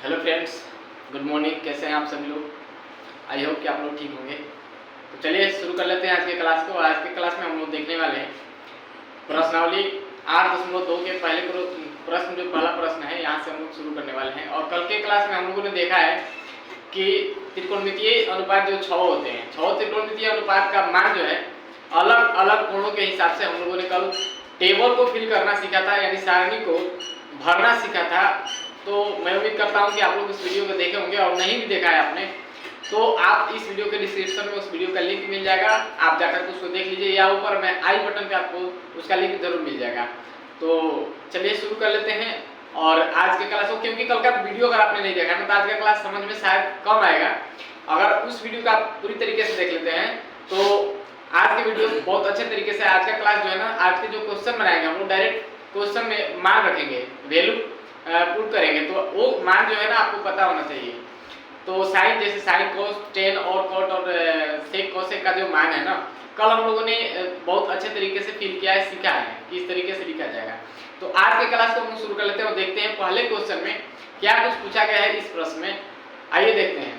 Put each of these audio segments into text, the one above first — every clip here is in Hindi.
Hello friends, good morning. कैसे हैं आप सभी लोग? आई होप कि आप लोग ठीक होंगे। तो चलिए शुरू कर लेते हैं आज के क्लास को। आज के क्लास में हम लोग देखने वाले हैं प्रश्नावली 8.2 के पहले प्रश्न, जो पहला प्रश्न है यहाँ से हम लोग शुरू करने वाले हैं। और कल के क्लास में हम लोगों ने देखा है कि त्रिकोणमितीय अनुपात जो 6 होते हैं, 6 त्रिकोणमितीय अनुपात का मान जो है अलग अलग कोणों के हिसाब से हम लोगों ने कल टेबल को फिल करना सीखा था, यानी सारणी को भरना सीखा था। तो मैं उम्मीद करता हूँ कि आप लोग इस वीडियो को देखे होंगे, और नहीं भी देखा है आपने तो आप इस वीडियो के डिस्क्रिप्शन में उस वीडियो का लिंक मिल जाएगा, आप जाकर उसको देख लीजिए, या ऊपर मैं आई बटन पे आपको उसका लिंक जरूर मिल जाएगा। तो चलिए शुरू कर लेते हैं। और आज के क्लास को, क्योंकि कल का वीडियो अगर आपने नहीं देखा ना तो आज का क्लास समझ में शायद कम आएगा। अगर उस वीडियो का आप पूरी तरीके से देख लेते हैं तो आज की वीडियो बहुत अच्छे तरीके से, आज का क्लास जो है ना, आज के जो क्वेश्चन बनाएंगे हम लोग डायरेक्ट क्वेश्चन में मान रखेंगे, वैल्यू पुट करेंगे, तो वो मान जो है ना आपको पता होना चाहिए। तो साइन, जैसे साइन कोस, टेन और कॉट और सेक कोसेक का जो मान है ना, कल हम लोगों ने बहुत अच्छे तरीके से फिल किया है, सीखा है कि इस तरीके से लिखा जाएगा। तो आज के क्लास को हम शुरू कर लेते हैं और देखते हैं पहले क्वेश्चन में क्या कुछ पूछा गया है इस प्रश्न में। आइए देखते हैं।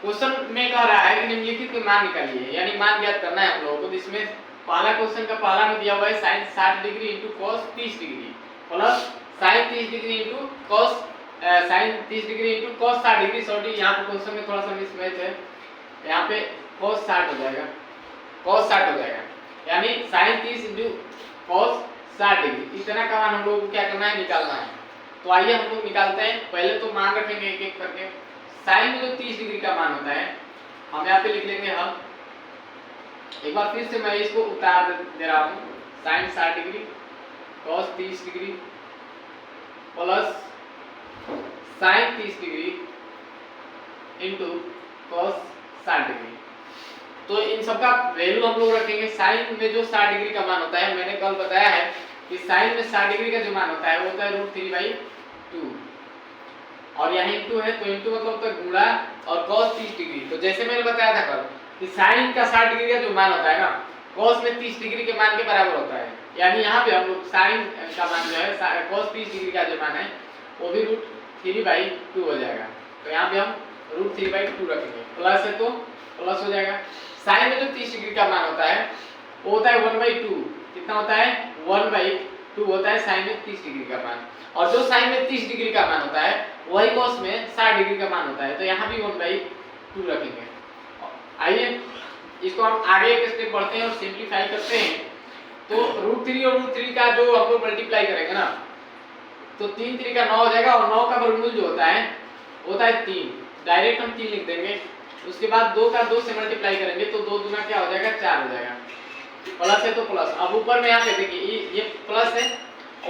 क्वेश्चन में कह रहा है कि निम्नलिखित के मान निकालिए, यानी मान ज्ञात करना है हम लोगों को। इसमें पहला क्वेश्चन का पहला में दिया हुआ है sine 60 degree into cos 30 degree plus sine 30 degree into cos sine 30 degree into cos 60 degree. Sorry, यहाँ पे क्वेश्चन में थोड़ा सा मिसमैच है, यहाँ पे कॉस 60 हो जाएगा, कॉस 60 हो जाएगा, यानी साइन 30 इंटू कॉस 60 डिग्री। इतना का मान हम लोगों को क्या करना है, निकालना है। तो आइए हम लोग निकालते हैं। पहले तो मान रखेंगे एक एक करके। साइन में जो 30 डिग्री का मान होता है हम यहाँ पे लिख लेंगे। हम एक बार फिर से मैं इसको उतार दे रहा हूँ। Sine 60 degree cos 30 degree plus sine 30 degree into cos 60 degree. तो इन सबका वैल्यू हम लोग रखेंगे। साइन में जो 60 डिग्री का मान होता है, मैंने कल बताया है कि साइन में 60 डिग्री का जो मान होता है वो होता है √3/2, और यहाँ इंटू है तो इंटू मतलब होता है गुणा, और cos 30 डिग्री। तो जैसे मैंने बताया था कल कि साइन का 60 डिग्री का जो मान होता है ना, cos में 30 डिग्री के मान के बराबर होता है। यानी यहाँ पे हम लोग साइन का मान जो है cos 30 डिग्री का जो मान है वो भी √3/2 हो जाएगा। तो यहाँ पे हम √3/2 रखेंगे। प्लस है तो प्लस हो जाएगा। साइन में जो 30 डिग्री का मान होता है वो होता है 1/2। कितना होता है, 1/2 होता है साइन में 30 डिग्री का मान। और जो साइन में 30 डिग्री का मान होता है वही cos में 60 डिग्री का मान होता है। तो यहाँ भी 1/2 रखेंगे। आइए इसको हम आगे एक स्टेप बढ़ते हैं और सिंप्लीफाई करते हैं। तो √3 और √3 का जो हम लोग मल्टीप्लाई करेंगे ना, तो 3 3 का 9 हो जाएगा, और 9 का वर्गमूल जो होता है 3। डायरेक्ट हम 3 लिख देंगे। उसके बाद 2 का 2 से मल्टीप्लाई करेंगे तो 2 दूना क्या हो जाएगा, 4 हो जाएगा। प्लस है तो प्लस। अब ऊपर में यहाँ पे देखिए ये प्लस है,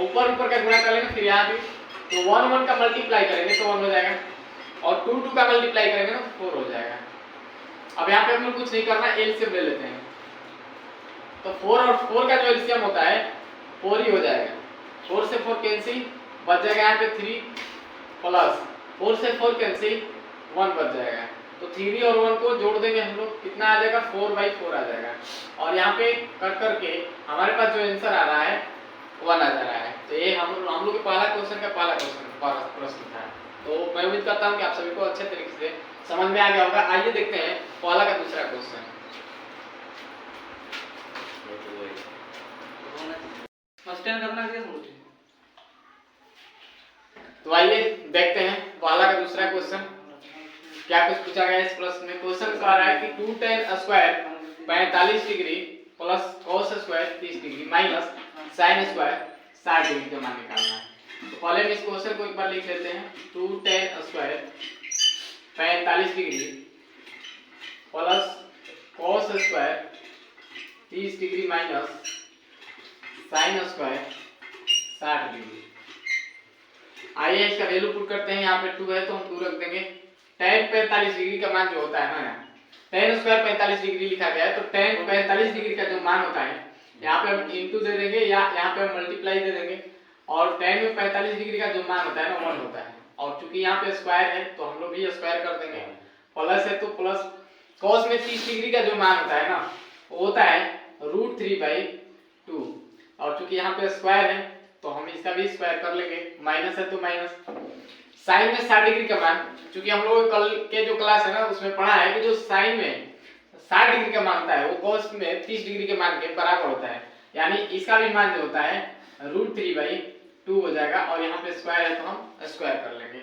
ऊपर ऊपर का गुणा कर लेंगे, फिर यहाँ भी तो 1 1 का मल्टीप्लाई करेंगे तो 1 हो जाएगा, और 2 2 का मल्टीप्लाई करेंगे तो 4 हो जाएगा। अब यहाँ पे हम लोग कुछ नहीं करना, एलसीएम ले लेते हैं। तो 4 और 4 का जो एलसीएम होता है 4 ही हो जाएगा। 4 से 4 कैंसिल, बच जाएगा यहाँ पे 3, प्लस 4 से 4 कैंसिल, 1 बच जाएगा। तो 3 और 1 को जोड़ देंगे हम लोग, कितना आ जाएगा, 4/4 आ जाएगा। और यहाँ पे कट करके हमारे पास जो आंसर आ रहा है 1 आ जा रहा है। तो ये हम लोग के पहला क्वेश्चन का पहला प्रश्न था। तो मैं उम्मीद करता हूँ कि आप सभी को अच्छे तरीके से समझ में आ गया होगा। आइए देखते हैं पहला का दूसरा क्वेश्चन। तो आइए देखते हैं पहला का दूसरा क्वेश्चन क्या कुछ पूछा गया इस प्रश्न में। क्वेश्चन कह रहा है कि 2 tan square 45 degree plus cos square 30 degree minus sin square 60 degree का मान निकालना है। तो पहले हम इस क्वेश्चन को एक बार लिख लेते हैं। 2 tan square 45 degree plus cos square 30 degree minus sin square 60 degree. आइए इसका वैल्यू पुट करते हैं। यहाँ पे 2 है तो हम 2 रख देंगे। tan 45 डिग्री का मान जो होता है ना, tan स्क्वायर 45 डिग्री लिखा गया है, तो tan 45 डिग्री का जो मान होता है यहाँ पे हम इंटू दे देंगे, या यहाँ पे हम मल्टीप्लाई दे देंगे। और tan में 45 डिग्री का जो मान होता है ना 1 होता है, और चूंकि यहाँ पे स्क्वायर है तो हम लोग भी स्क्वायर कर देंगे। प्लस है तो प्लस। cos में 30 डिग्री का जो मान होता है ना वो होता है √3/2, और चूंकि यहाँ पे स्क्वायर है तो हम इसका भी स्क्वायर कर लेंगे। माइनस है तो माइनस। साइन में 60 डिग्री का मान, क्योंकि हम लोग कल के जो क्लास है ना उसमें पढ़ा है कि जो साइन में 60 डिग्री का मान होता है वो कॉस में 30 डिग्री के मान के बराबर होता है, यानी इसका भी मान जो होता है √3/2 हो जाएगा, और यहाँ पे स्क्वायर है तो हम स्क्वायर कर लेंगे।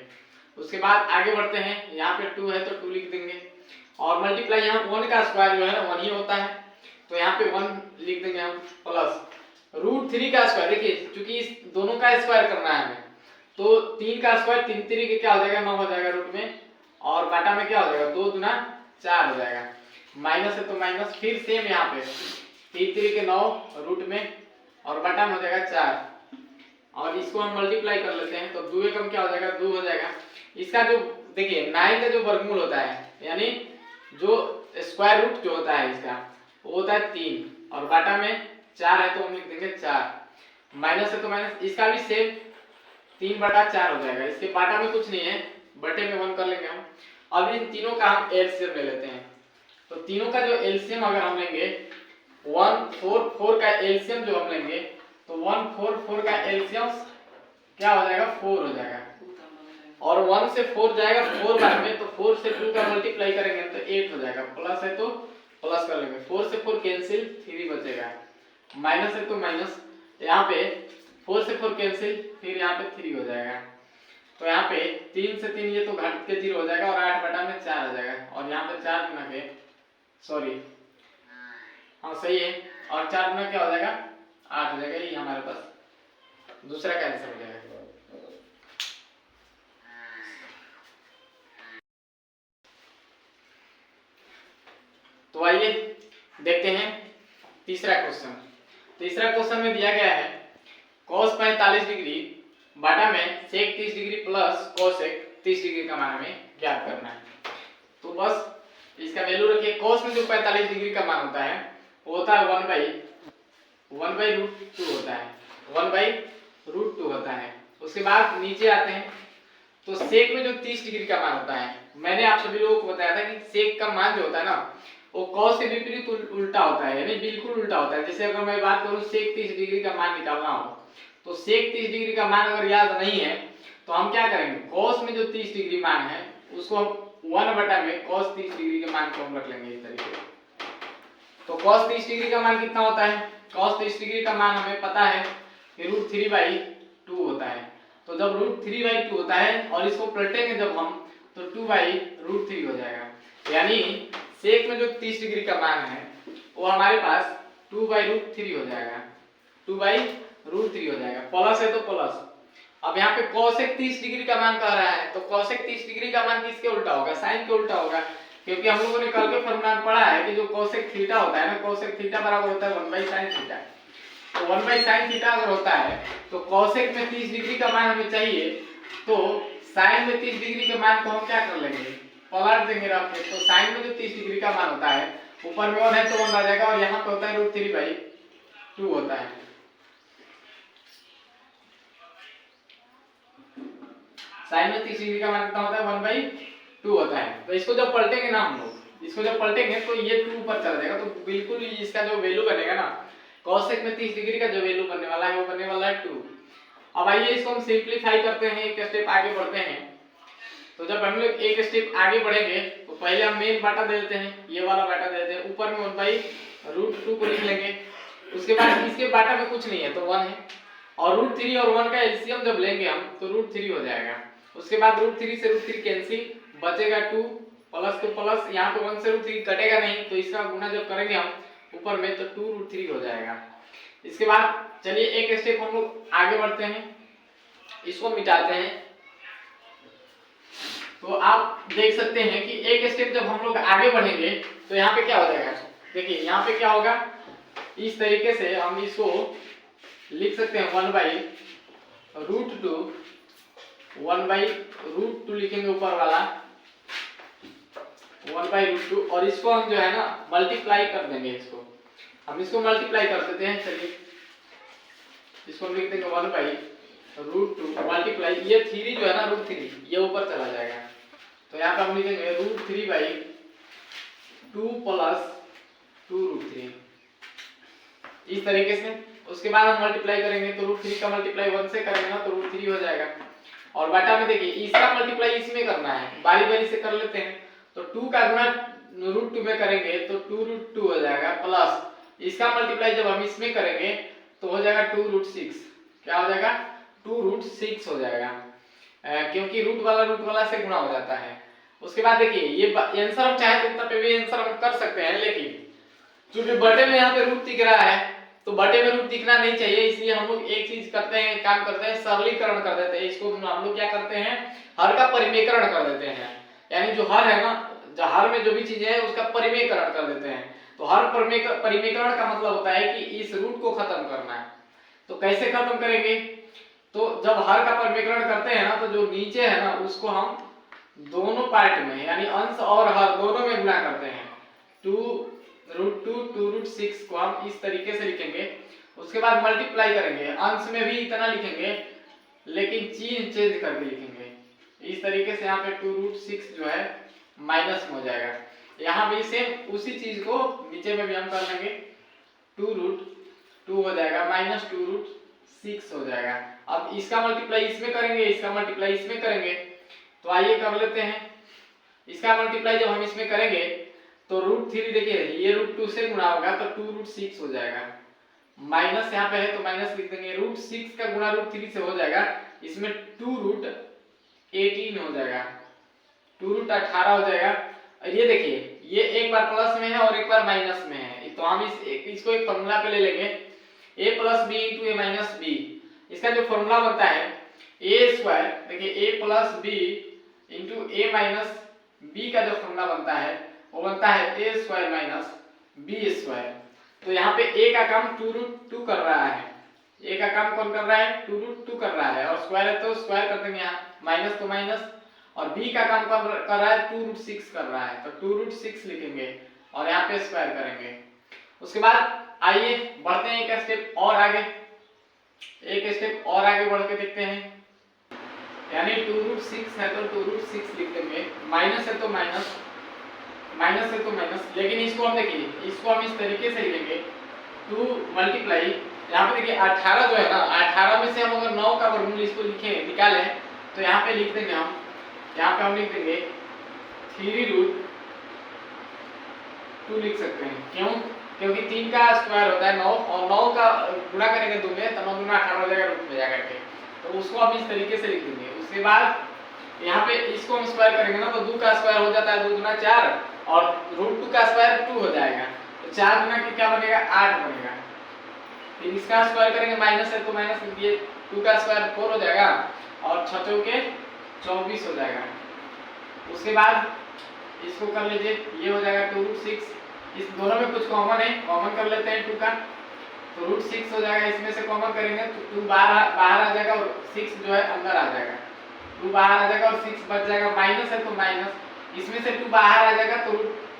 उसके बाद आगे बढ़ते हैं, यहाँ पे 2 है तो 2 लिख देंगे, और मल्टीप्लाई यहाँ 1 का स्क्वायर जो है ना 1 ही होता है, तो यहाँ पे 1 लिख देंगे हम, प्लस √3 का स्क्वायर। देखिए क्योंकि इस दोनों का स्क्वायर करना है हमें, तो 3 का स्क्वायर 3 3 के क्या हो जाएगा 9 हो जाएगा रूट में, और बाटा में क्या हो जाएगा 2 दूना 4 हो जाएगा, माइनस है तो माइनस, फिर सेम यहाँ पे 3 3 के 9 रूट में, और बाटा में हो जाएगा 4, और इसको हम मल्टीप्लाई कर लेते हैं तो 2 एकम क्या हो जाएगा 2 हो जाएगा। इसका जो देखिए 9 का जो वर्गमूल होता है, यानी जो स्क्वायर रूट जो होता है इसका वो होता है 3, और बाटा में 4 है तो हम लिख देंगे 4, माइनस है तो माइनस, इसका भी सेम 3/4 हो जाएगा। इसके बाटा में कुछ नहीं है, बटे में 1 कर लेंगे हम। अब इन तीनों का हम एलसीएम ले लेते हैं, तो तीनों का जो एलसीएम अगर हम लेंगे 144 का एलसीएम जो हम लेंगे तो 144 का एलसीएम क्या हो जाएगा 4 हो जाएगा, और 1 से 4 जाएगा 4 बार में, तो 4 से 2 का मल्टीप्लाई करेंगे तो 8 हो जाएगा, प्लस है तो प्लस कर लेंगे, 4 से 4 कैंसिल 3 बचेगा, माइनस है तो माइनस, यहाँ पे 4 से 4 कैंसिल, फिर यहाँ पे 3 हो जाएगा, तो यहाँ पे 3 से 3 ये तो घट के 0 हो जाएगा, और 8/4 आ जाएगा, और यहाँ पे 4 गुना के सॉरी हाँ सही है, और 4 गुना क्या हो जाएगा 8 हो जाएगा, ये हमारे पास दूसरा का आंसर हो जाएगा। तो आइए देखते हैं तीसरा क्वेश्चन। तीसरा क्वेश्चन में दिया गया है cos 45 डिग्री बाटा में sec 30 degree plus cosec 30 degree का मान हमें ज्ञात करना है। तो बस इसका वैल्यू रखिए, cos में जो 45 डिग्री का मान होता है वो होता है 1/√2 होता है, 1/√2 होता है। उसके बाद नीचे आते हैं तो sec में जो 30 डिग्री का मान होता है, मैंने आप सभी लोगों को बताया था कि sec का मान जो होता है ना वो cos के विपरीत उल्टा होता है, यानी बिल्कुल उल्टा होता है। जैसे अगर मैं बात करूं sec 30 डिग्री का मान निकालना हो तो sec 30 डिग्री का मान अगर याद नहीं है तो हम क्या करेंगे, cos में जो 30 डिग्री मान है उसको हम 1 में cos 30 डिग्री के मान को हम रख लेंगे इस तरीके से। तो cos 30 डिग्री का मान कितना होता है, cos 30 डिग्री का मान हमें पता है कि √3/2 होता है। तो जब √3/2 होता है और इसको पलटेंगे जब हम तो 2/√3 हो जाएगा, यानी सेक में जो 30 डिग्री का मान है वो हमारे पास 2/√3 हो जाएगा, 2/√3 हो जाएगा, प्लस है तो प्लस। अब यहाँ पे cosec 30 डिग्री का मान कह रहा है, तो cosec 30 डिग्री का मान किसके उल्टा होगा, साइन के उल्टा होगा, क्योंकि हम लोगों ने कल के फॉर्मूला में पढ़ा है कि जो cosec थीटा होता है ना, cosec थीटा बराबर होता है 1/sin थीटा। तो 1/sin थीटा अगर होता है तो cosec में 30 डिग्री का मान हमें चाहिए, तो sin में 30 डिग्री के मान को हम क्या कर लेंगे, पलट देंगे रख के। तो sin में जो 30 डिग्री का मान होता है ऊपर में 1 है तो 1 आ जाएगा, और यहाँ पे होता है √3/2 होता है। sin में 30 डिग्री का मान कितना होता है 1/2 होता है। तो इसको जब पलटेंगे ना हम लोग, इसको जब पलटेंगे तो ये 2 ऊपर चला जाएगा, तो बिल्कुल ही इसका जो वैल्यू बनेगा ना cosec में 30 डिग्री का जो वैल्यू बनने वाला है वो बनने वाला है 2। अब आइए इसको हम सिंपलीफाई करते हैं, एक स्टेप आगे बढ़ते हैं। तो जब हम लोग एक स्टेप आगे बढ़ेंगे तो पहले हम मेन बाटा दे देते हैं, ये वाला बाटा दे देते हैं, ऊपर में 1/√2 को लिख लेंगे। उसके बाद इसके बाटा में कुछ नहीं है तो 1 है, और √3 और 1 का एलसीएम जब लेंगे हम तो √3 हो जाएगा। उसके बाद √3 से √3 कैंसिल, बचेगा 2, प्लस तो प्लस, यहाँ पे 1 से √3 कटेगा नहीं तो इसका गुना जब करेंगे हम ऊपर में तो 2√3 हो जाएगा। इसके बाद चलिए एक स्टेप हम लोग आगे बढ़ते हैं, इसको मिटाते हैं। तो आप देख सकते हैं कि एक स्टेप जब हम लोग आगे बढ़ेंगे तो यहाँ पे क्या हो जाएगा, देखिए यहाँ पे क्या होगा, इस तरीके से हम इसको लिख सकते हैं 1/√2, 1/√2 लिखेंगे ऊपर वाला 1/√2, और इसको हम जो है ना मल्टीप्लाई कर देंगे, इसको हम इसको मल्टीप्लाई कर देते हैं। चलिए इसको हम लिख देंगे 1/√2 मल्टीप्लाई, ये 3 जो है ना √3 ये ऊपर चला जाएगा, तो यहाँ पे हम लिखेंगे √3/2 प्लस 2√3 इस तरीके से। उसके बाद हम मल्टीप्लाई करेंगे तो √3 का मल्टीप्लाई 1 से करेंगे ना तो √3 हो जाएगा, और बटा में देखिए इसका मल्टीप्लाई इसमें करना है, बारी बारी से कर लेते हैं। तो 2 का गुना √2 में करेंगे तो 2√2 हो जाएगा, प्लस इसका मल्टीप्लाई जब हम इसमें करेंगे तो हो जाएगा 2√6। क्या हो जाएगा? 2√6 हो जाएगा, क्योंकि रूट वाला से गुणा हो जाता है। उसके बाद देखिए ये आंसर हम चाहे तो इतना पे भी आंसर हम कर सकते हैं, लेकिन क्योंकि बटे में यहाँ पे रूट दिख रहा है तो बटे में रूट दिखना नहीं चाहिए, इसलिए हम लोग एक चीज करते हैं, काम करते हैं, सरलीकरण कर देते हैं। इसको हम लोग क्या करते हैं, हर का परिमेयकरण कर देते हैं। यानी जो हर है ना, हर में जो भी चीजें है उसका परिमेयकरण कर देते हैं। तो हर परिमेयकरण का मतलब होता है कि इस रूट को खत्म करना है। तो कैसे खत्म करेंगे? तो जब हर का परिमेयकरण करते हैं ना तो जो नीचे है ना उसको हम दोनों पार्ट में यानी अंश और हर दोनों में गुणा करते हैं। 2√2 2√6 को हम इस तरीके से लिखेंगे। उसके बाद मल्टीप्लाई करेंगे, अंश में भी इतना लिखेंगे लेकिन चेंज करके लिखेंगे। इस तरीके से यहाँ पे 2√6 जो है माइनस में हो जाएगा। यहाँ भी सेम उसी चीज को नीचे में भी हम कर लेंगे, 2√2 हो जाएगा माइनस 2√6 हो जाएगा। अब इसका मल्टीप्लाई इसमें करेंगे, इसका मल्टीप्लाई इसमें करेंगे, तो आइए कर लेते हैं। इसका मल्टीप्लाई जब हम इसमें करेंगे तो √3 देखिए ये √2 से गुणा होगा तो 2√6 हो जाएगा, माइनस यहाँ पे है तो माइनस लिख देंगे। √6 का गुणा √3 से हो जाएगा, इसमें 2√18 हो जाएगा, 2√18 हो जाएगा। और ये देखिए ये एक बार प्लस में है और एक बार माइनस में है, तो हम इसको एक फॉर्मूला पे ले लेंगे, a + b * a - b। इसका जो फॉर्मूला बनता है a², देखिए a + b * a - b का जो फॉर्मूला बनता है वो बनता है a² - b²। तो यहाँ पे a का काम 2√2 कर रहा है, a का काम कौन कर रहा है? 2√2 कर रहा है, और स्क्वायर है तो स्क्वायर कर देंगे, यहाँ माइनस तो माइनस। और b का काम कर रहा है 2√6 कर रहा है, तो 2√6 लिखेंगे और यहाँ पे स्क्वायर करेंगे। उसके बाद आइए बढ़ते हैं एक स्टेप और आगे, एक स्टेप और आगे बढ़ के देखते हैं। यानी 2√6 है तो 2√6 लिख देंगे, माइनस है तो माइनस, माइनस है तो माइनस। लेकिन इसको हम देखिए, इसको हम इस तरीके से लिखेंगे 2 मल्टीप्लाई, यहाँ पे देखिए 18 जो है ना, 18 में से हम अगर 9 का वर्गमूल इसको लिखे निकाले तो यहाँ पे लिख देंगे हम, यहाँ पे हम लिख देंगे 3√2 लिख सकते हैं। क्यों? क्योंकि 3 का स्क्वायर होता है 9 और 9 का गुणा करेंगे 2 में तो 9 × 18 हो जाएगा रूट में जाकर के, तो उसको हम इस तरीके से लिख देंगे। उसके बाद यहाँ पे इसको हम स्क्वायर करेंगे ना तो 2 का स्क्वायर हो जाता है 2 × 4 और √2 का स्क्वायर 2 हो जाएगा, तो 4 गुना के क्या बनेगा? 8 बनेगा। फिर इसका स्क्वायर करेंगे, माइनस है तो माइनस लिख दिए, 2 का स्क्वायर 4 हो जाएगा और 6 चौके 24 हो जाएगा। उसके बाद इसको कर लीजिए, ये हो जाएगा 2√6। इस दोनों में कुछ कॉमन है, कॉमन कर लेते हैं 2 का, तो √6 हो जाएगा, इसमें से कॉमन करेंगे तो 2 बाहर आ जाएगा और 6 जो है अंदर आ जाएगा, 2 बाहर आ जाएगा और 6 बच जाएगा, माइनस है तो माइनस, इसमें से 2 बाहर आ जाएगा तो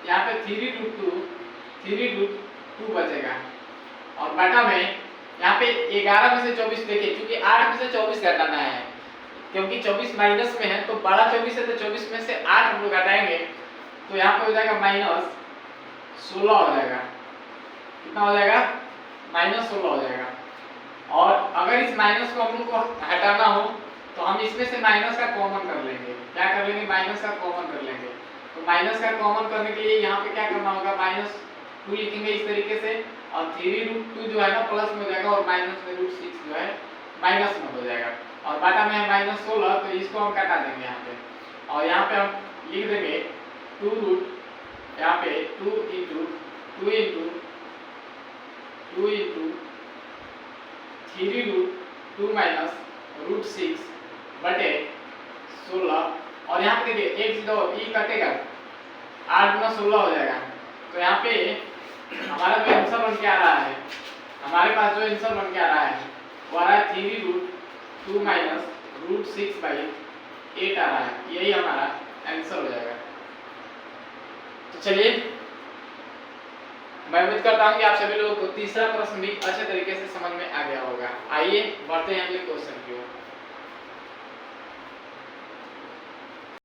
यहाँ पे 3√2 बचेगा। और बटा में यहाँ पे 11 में से 24 देखिए, क्योंकि 8 में से 24 घटाना है, क्योंकि 24 माइनस में है तो बड़ा 24 है तो 24 में से 8 हम लोग घटाएंगे तो यहाँ पे हो जाएगा -16 हो जाएगा। कितना हो जाएगा? -16 हो जाएगा। और अगर इस माइनस को हम लोग को हटाना हो तो हम इसमें से माइनस का कॉमन कर लेंगे। क्या कर लेंगे? माइनस का कॉमन कर लेंगे। तो माइनस का कॉमन करने के लिए यहाँ पे क्या करना होगा? -2 लिखेंगे इस तरीके से, और 3√2 जो है ना प्लस में हो जाएगा और माइनस में √6 जो है माइनस में हो जाएगा। और बाटा में है -16 तो इसको हम काटा देंगे यहाँ पे, और यहाँ पे हम लिख देंगे 2 यहाँ पे 2 × 3√2 माइनस √6 बटे 16। और यहाँ पे देखिए 1 2 ई कटेगा, 8 × 16 हो जाएगा। तो यहाँ पे हमारा जो आंसर बन के आ रहा है, हमारे पास जो आंसर बन के आ रहा है वो आ रहा है 3√2 माइनस √6/8 आ रहा है। यही हमारा आंसर हो जाएगा। तो चलिए, मैं उम्मीद करता हूँ कि आप सभी लोगों को तीसरा प्रश्न भी अच्छे तरीके से समझ में आ गया होगा। आइए बढ़ते हैं अगले क्वेश्चन की ओर।